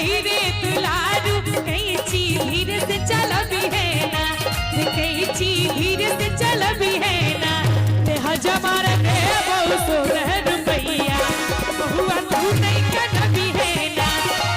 हई रे दुलारू कैची धीरे से चल भी है ना कैची धीरे से चल भी है ना ते हजमार दे बहु सोलह रुपैया बहुआ तू नहीं कर भी है ना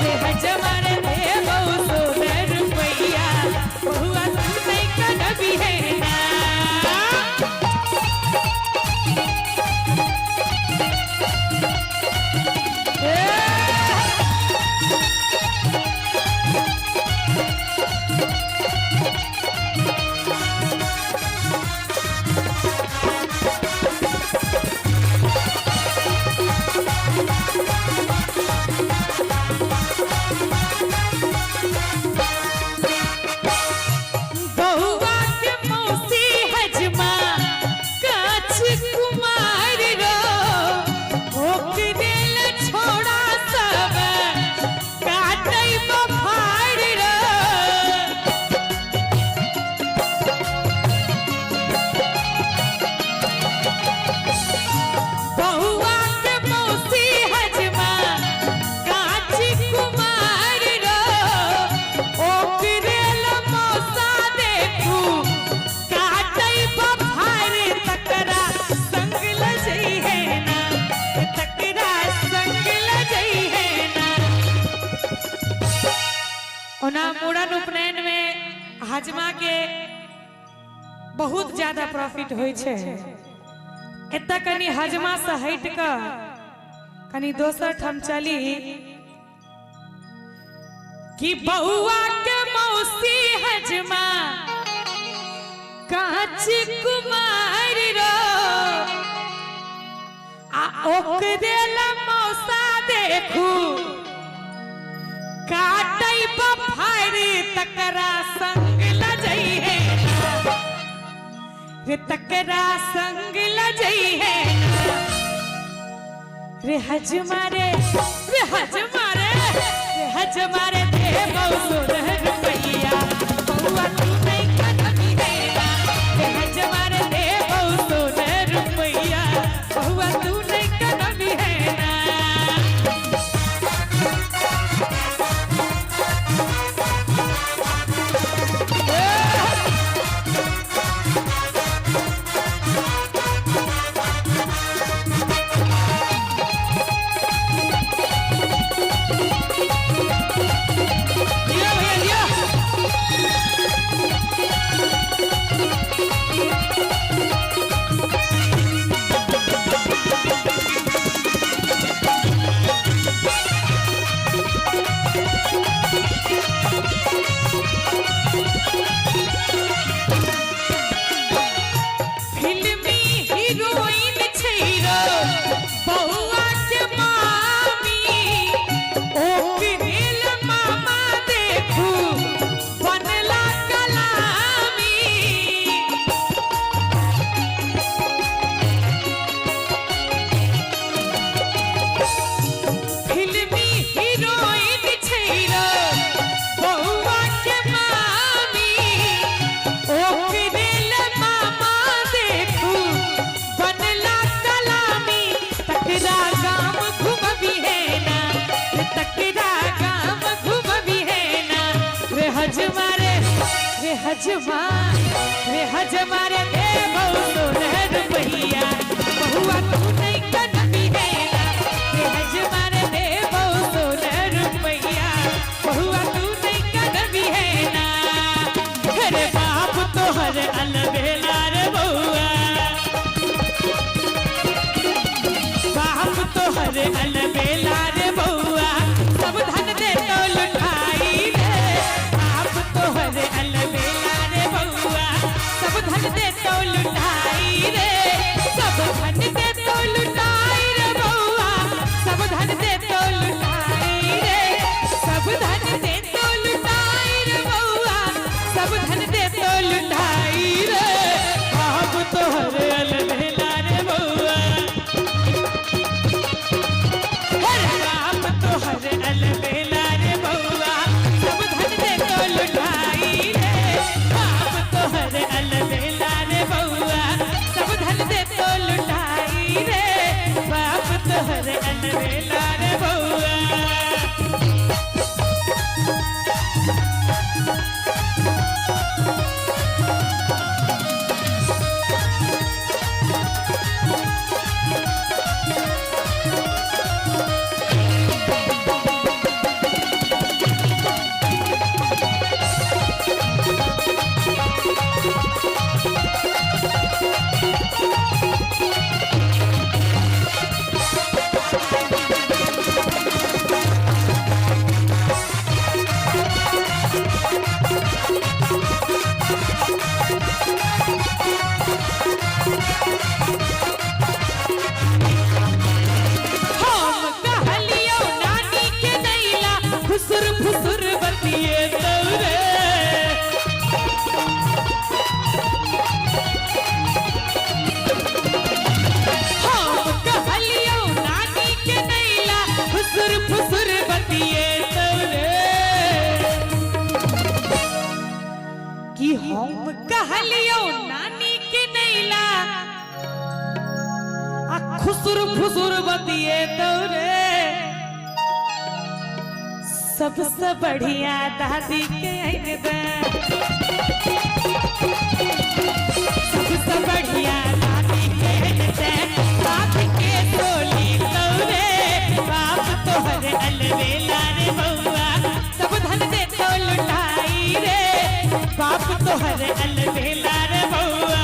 ते हजमार दे बहु सोलह रुपैया बहुआ तू नहीं कर भी है ना। मूड़न उपनयन में हजमा के बहुत ज्यादा प्रॉफिट होय छे। एता कनी हजमा से हट का कनी दोसर ठम चली कि बउआ के मौसी हजमा कांच कुमार रो आ ओकरेला मौसा देखू काटई बफारी तकरा संग लजई है रे तकरा संग लजई है रे हजमारे रे हजमारे रे हजमारे दे बहु सोलह रुपैया बहुआ तू नहीं कदमी देना रे हजमारे दे बहु सोलह रुपैया बहुआ तू नहीं कदमी है ना। हजमा रे हजमारे दे बहु सोलह रुपैया बहुआ तू नहीं कदमी देना रे हजमारे दे बहु सोलह रुपैया बहुआ तू नहीं कदमी है ना। अरे बाप तो हर अलबेला रे बहुआ बाप तो हर अलबेला रे बहुआ सब धन दे तो लुटाई रे बाप तो हर अलबेला रे बहुआ सब धन दे तो लुटाई रे सब धन दे तो लुटाई रे बहुआ सब धन दे तो लुटाई रे सब धन दे तो लुटाई रे बहुआ सब धन दे तो लुटाई रे बाप तो हर अलबेला रे बहुआ बाप तो हर अलबेला रे बहुआ सब धन दे तो लुटाई रे बाप तो हर अलबेला रे बहुआ सब धन दे तो लुटाई रे बाप तो हर अलबेला रे बहुआ। फुसुर फुसुर बतिए तोरे सबसे बढ़िया दादी के आइने सबसे बढ़िया दादी के आइने बाप के टोली तोरे बाप तोहर अलबेला रे बउआ सब धन दे तो लुटाई रे बाप तोहर अलबेला रे बउआ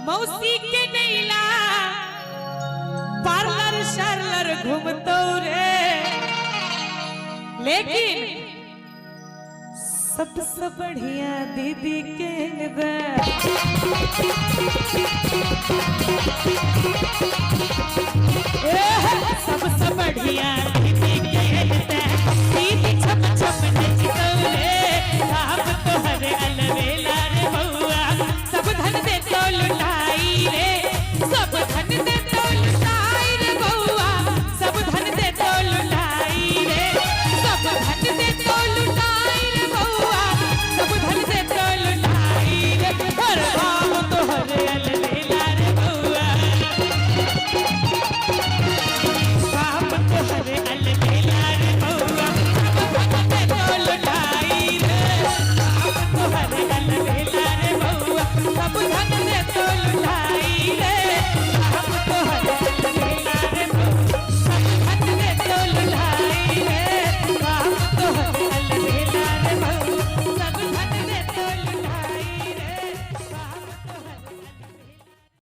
मौसी के नैला पार्लर शार्लर घूमतो रे लेकिन सबसे बढ़िया दीदी के सबसे बढ़िया